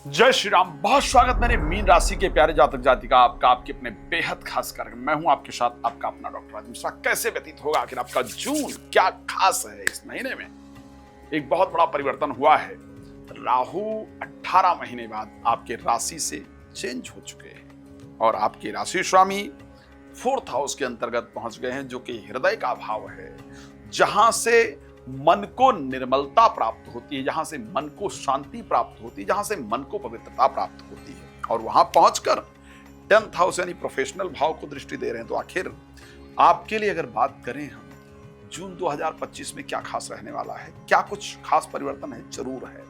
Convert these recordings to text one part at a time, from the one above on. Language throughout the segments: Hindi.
जय श्री राम। बहुत स्वागत मेरे मीन राशि के प्यारे जातक जातिका आपका आपके अपने बेहद खास कार्यक्रम। मैं हूं आपके साथ आपका अपना डॉक्टर राज मिश्रा। कैसे व्यतीत होगा आखिर आपका जून, क्या खास है इस महीने में? एक बहुत बड़ा परिवर्तन हुआ है। राहु 18 महीने बाद आपके राशि से चेंज हो चुके हैं और आपके राशि स्वामी 4th हाउस के अंतर्गत पहुंच गए हैं, जो कि हृदय का भाव है, जहां से मन को निर्मलता प्राप्त होती है, जहां से मन को शांति प्राप्त होती है, जहां से मन को पवित्रता प्राप्त होती है। और वहां पहुंचकर 10th हाउस यानी प्रोफेशनल भाव को दृष्टि दे रहे हैं। तो आखिर आपके लिए अगर बात करें हम, जून 2025 में क्या खास रहने वाला है, क्या कुछ खास परिवर्तन है? जरूर है,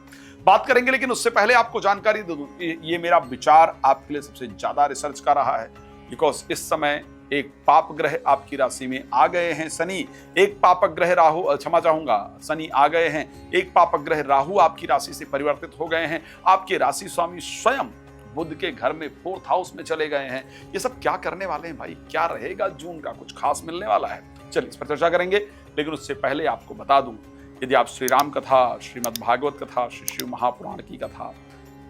बात करेंगे। लेकिन उससे पहले आपको जानकारी दे दूं, ये मेरा विचार आपके लिए सबसे ज्यादा रिसर्च का रहा है, बिकॉज इस समय एक पाप ग्रह आपकी राशि में आ गए हैं, शनि। एक पाप ग्रह राहु, क्षमा चाहूंगा, शनि आ गए हैं। एक पाप ग्रह राहु आपकी राशि से परिवर्तित हो गए हैं। आपके राशि स्वामी स्वयं बुध के घर में 4th हाउस में चले गए हैं। ये सब क्या करने वाले हैं भाई? क्या रहेगा जून का? कुछ खास मिलने वाला है? चलिए इस पर चर्चा करेंगे। लेकिन उससे पहले आपको बता दूं, यदि आप श्री राम कथा, श्रीमद् भागवत कथा, श्री शिव महापुराण की कथा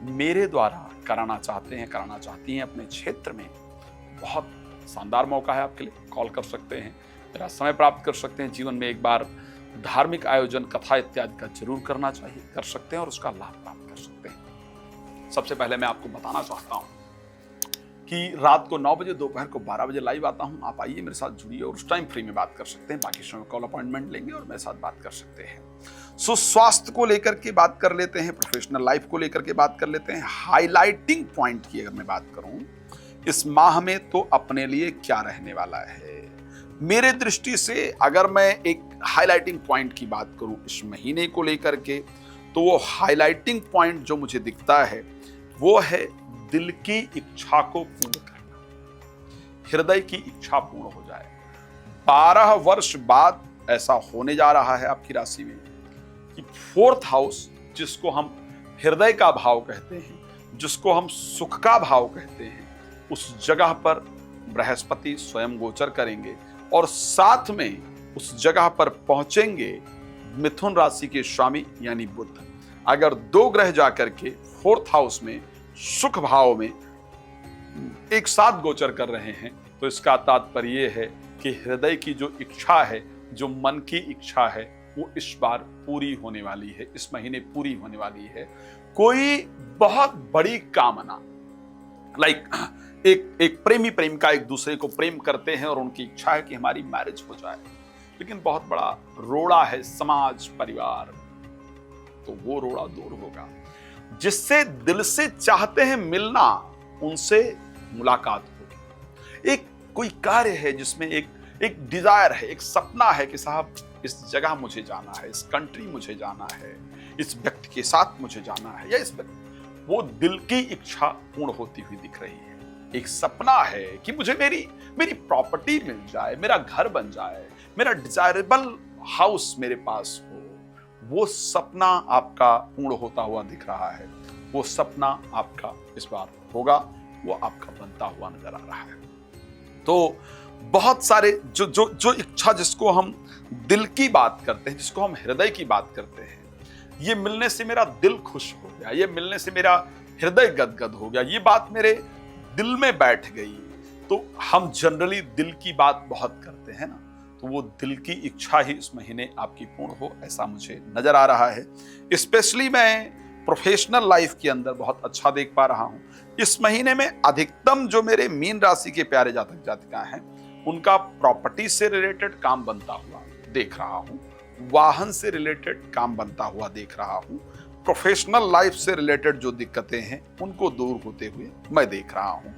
मेरे द्वारा कराना चाहते हैं, कराना चाहती हैं अपने क्षेत्र में, बहुत शानदार मौका है आपके लिए। कॉल कर सकते हैं, मेरा समय प्राप्त कर सकते हैं। जीवन में एक बार धार्मिक आयोजन, कथा इत्यादि का जरूर करना चाहिए, कर सकते हैं और उसका लाभ प्राप्त कर सकते हैं। सबसे पहले मैं आपको बताना चाहता हूं कि रात को 9 बजे, दोपहर को 12 बजे लाइव आता हूं। आप आइए, मेरे साथ जुड़िए और उस टाइम फ्री में बात कर सकते हैं। बाकी समय कॉल अपॉइंटमेंट लेंगे और मेरे साथ बात कर सकते हैं। सो स्वास्थ्य को लेकर के बात कर लेते हैं, प्रोफेशनल लाइफ को लेकर के बात कर लेते हैं। हाईलाइटिंग पॉइंट की अगर मैं बात करूं इस माह में, तो अपने लिए क्या रहने वाला है मेरे दृष्टि से, अगर मैं एक हाइलाइटिंग पॉइंट की बात करूं इस महीने को लेकर के, तो वो हाइलाइटिंग पॉइंट जो मुझे दिखता है वो है दिल की इच्छा को पूर्ण करना। हृदय की इच्छा पूर्ण हो जाए। 12 वर्ष बाद ऐसा होने जा रहा है आपकी राशि में कि 4th हाउस, जिसको हम हृदय का भाव कहते हैं, जिसको हम सुख का भाव कहते हैं, उस जगह पर बृहस्पति स्वयं गोचर करेंगे और साथ में उस जगह पर पहुंचेंगे मिथुन राशि के स्वामी यानी बुध। अगर 2 ग्रह जाकर के 4th हाउस में सुख भाव में एक साथ गोचर कर रहे हैं, तो इसका तात्पर्य यह है कि हृदय की जो इच्छा है, जो मन की इच्छा है, वो इस बार पूरी होने वाली है, इस महीने पूरी होने वाली है। कोई बहुत बड़ी कामना, एक प्रेमी प्रेमिका एक दूसरे को प्रेम करते हैं और उनकी इच्छा है कि हमारी मैरिज हो जाए, लेकिन बहुत बड़ा रोड़ा है समाज, परिवार, तो वो रोड़ा दूर होगा। जिससे दिल से चाहते हैं मिलना, उनसे मुलाकात होगी। एक कोई कार्य है जिसमें एक डिजायर है, एक सपना है कि साहब इस जगह मुझे जाना है, इस कंट्री मुझे जाना है, इस व्यक्ति के साथ मुझे जाना है, या इस वो दिल की इच्छा पूर्ण होती हुई दिख रही है। एक सपना है कि मुझे मेरी प्रॉपर्टी मिल जाए, मेरा घर बन जाए, मेरा डिजायरेबल हाउस मेरे पास हो। वो सपना आपका पूर्ण होता हुआ दिख रहा है। वो सपना आपका इस बार होगा, वो आपका बनता हुआ नजर आ रहा है। तो बहुत सारे जो इच्छा, जिसको हम दिल की बात करते हैं, जिसको हम हृदय की बात करते हैं, ये मिलने से मेरा दिल खुश हो गया, ये मिलने से मेरा हृदय गदगद हो गया, ये बात मेरे दिल में बैठ गई। तो हम जनरली दिल की बात बहुत करते हैं ना, तो वो दिल की इच्छा ही इस महीने आपकी पूर्ण हो, ऐसा मुझे नजर आ रहा है। स्पेशली मैं प्रोफेशनल लाइफ के अंदर बहुत अच्छा देख पा रहा हूं। इस महीने में अधिकतम जो मेरे मीन राशि के प्यारे जातक जातिका हैं, उनका प्रॉपर्टी से रिलेटेड काम बनता हुआ देख रहा हूं, वाहन से रिलेटेड काम बनता हुआ देख रहा हूं, प्रोफेशनल लाइफ से रिलेटेड जो दिक्कतें हैं उनको दूर होते हुए मैं देख रहा हूं।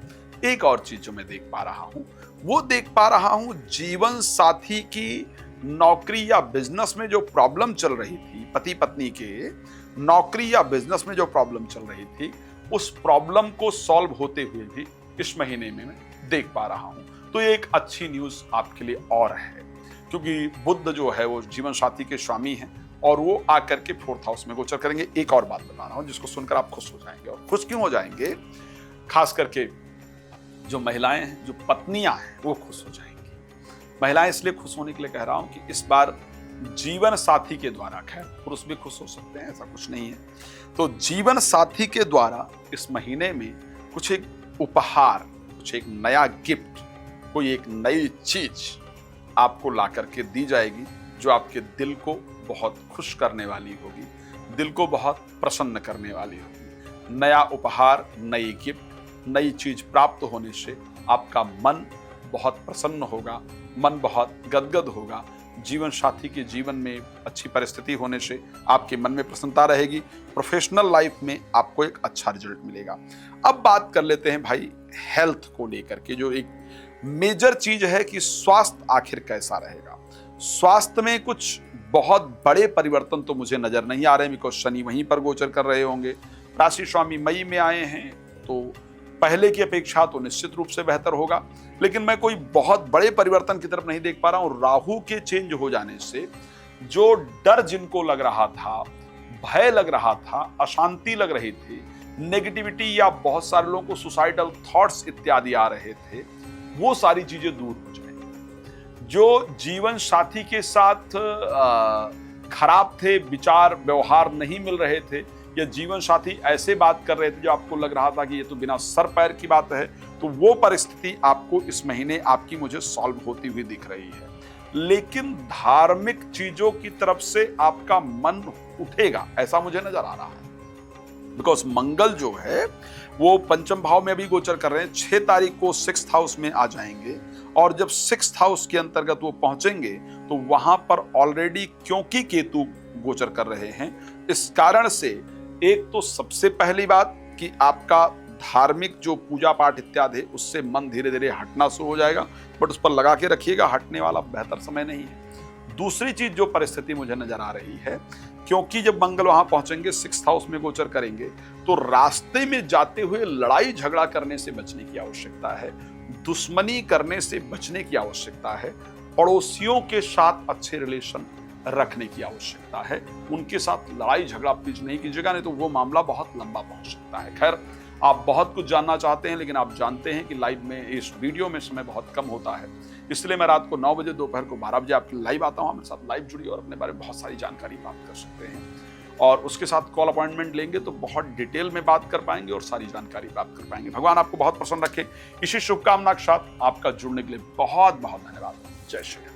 एक और चीज जो मैं देख पा रहा हूं, वो देख पा रहा हूं जीवन साथी की नौकरी या बिजनेस में जो प्रॉब्लम चल रही थी, पति पत्नी के नौकरी या बिजनेस में जो प्रॉब्लम चल रही थी, उस प्रॉब्लम को सॉल्व होते हुए भी इस महीने में मैं देख पा रहा हूं। तो ये एक अच्छी न्यूज आपके लिए और है, क्योंकि बुध जो है वो जीवन साथी के स्वामी हैं और वो आकर के 4th हाउस में गोचर करेंगे। एक और बात बता रहा हूं जिसको सुनकर आप खुश हो जाएंगे। और खुश क्यों हो जाएंगे? खास करके जो महिलाएं हैं, जो पत्नियां हैं, वो खुश हो जाएंगी। महिलाएं इसलिए खुश होने के लिए कह रहा हूं कि इस बार जीवन साथी के द्वारा, खैर पुरुष भी खुश हो सकते हैं, ऐसा कुछ नहीं है, तो जीवन साथी के द्वारा इस महीने में कुछ एक उपहार, कुछ एक नया गिफ्ट, कोई एक नई चीज आपको ला करके दी जाएगी जो आपके दिल को बहुत खुश करने वाली होगी, दिल को बहुत प्रसन्न करने वाली होगी। नया उपहार, नई गिफ्ट, नई चीज प्राप्त होने से आपका मन बहुत प्रसन्न होगा, मन बहुत गदगद होगा। जीवन साथी के जीवन में अच्छी परिस्थिति होने से आपके मन में प्रसन्नता रहेगी। प्रोफेशनल लाइफ में आपको एक अच्छा रिजल्ट मिलेगा। अब बात कर लेते हैं भाई हेल्थ को लेकर के, जो एक मेजर चीज है कि स्वास्थ्य आखिर कैसा रहेगा। स्वास्थ्य में कुछ बहुत बड़े परिवर्तन तो मुझे नजर नहीं आ रहे, बिकॉज शनि वहीं पर गोचर कर रहे होंगे। राशि स्वामी मई में आए हैं तो पहले की अपेक्षा तो निश्चित रूप से बेहतर होगा, लेकिन मैं कोई बहुत बड़े परिवर्तन की तरफ नहीं देख पा रहा हूं। राहु के चेंज हो जाने से जो डर जिनको लग रहा था, भय लग रहा था, अशांति लग रही थी, नेगेटिविटी या बहुत सारे लोगों को सुसाइडल थॉट्स इत्यादि आ रहे थे, वो सारी चीजें दूर हो जाएंगी। जो जीवन साथी के साथ खराब थे, विचार व्यवहार नहीं मिल रहे थे, या जीवन साथी ऐसे बात कर रहे थे जो आपको लग रहा था कि ये तो बिना सर पैर की बात है, तो वो परिस्थिति आपको इस महीने आपकी मुझे सॉल्व होती हुई दिख रही है। लेकिन धार्मिक चीजों की तरफ से आपका मन उठेगा, ऐसा मुझे नजर आ रहा है। बिकॉज मंगल जो है वो पंचम भाव में अभी गोचर कर रहे हैं। 6 तारीख को 6th हाउस में आ जाएंगे, और जब 6th हाउस के अंतर्गत वो पहुंचेंगे तो वहां पर ऑलरेडी क्योंकि केतु गोचर कर रहे हैं, इस कारण से एक तो सबसे पहली बात कि आपका धार्मिक जो पूजा पाठ इत्यादि है उससे मन धीरे धीरे हटना शुरू हो जाएगा, बट उस पर लगा के रखिएगा, हटने वाला बेहतर समय नहीं है। दूसरी चीज जो परिस्थिति मुझे नजर आ रही है, क्योंकि जब मंगल वहां पहुंचेंगे 6th हाउस में गोचर करेंगे, तो रास्ते में जाते हुए लड़ाई झगड़ा करने से बचने की आवश्यकता है, दुश्मनी करने से बचने की आवश्यकता है, पड़ोसियों के साथ अच्छे रिलेशन रखने की आवश्यकता है, उनके साथ लड़ाई झगड़ा प्लीज नहीं कीजिएगा, नहीं तो वो मामला बहुत लंबा पहुंच सकता है। खैर, आप बहुत कुछ जानना चाहते हैं, लेकिन आप जानते हैं कि लाइव में, इस वीडियो में समय बहुत कम होता है, इसलिए मैं रात को 9 बजे, दोपहर को 12 बजे आपके लाइव आता हूं। हमारे साथ लाइव जुड़िए और अपने बारे में बहुत सारी जानकारी प्राप्त कर सकते हैं, और उसके साथ कॉल अपॉइंटमेंट लेंगे तो बहुत डिटेल में बात कर पाएंगे और सारी जानकारी प्राप्त कर पाएंगे। भगवान आपको बहुत प्रसन्न रखे। इसी शुभकामना के साथ आपका जुड़ने के लिए बहुत बहुत धन्यवाद। जय श्री राम।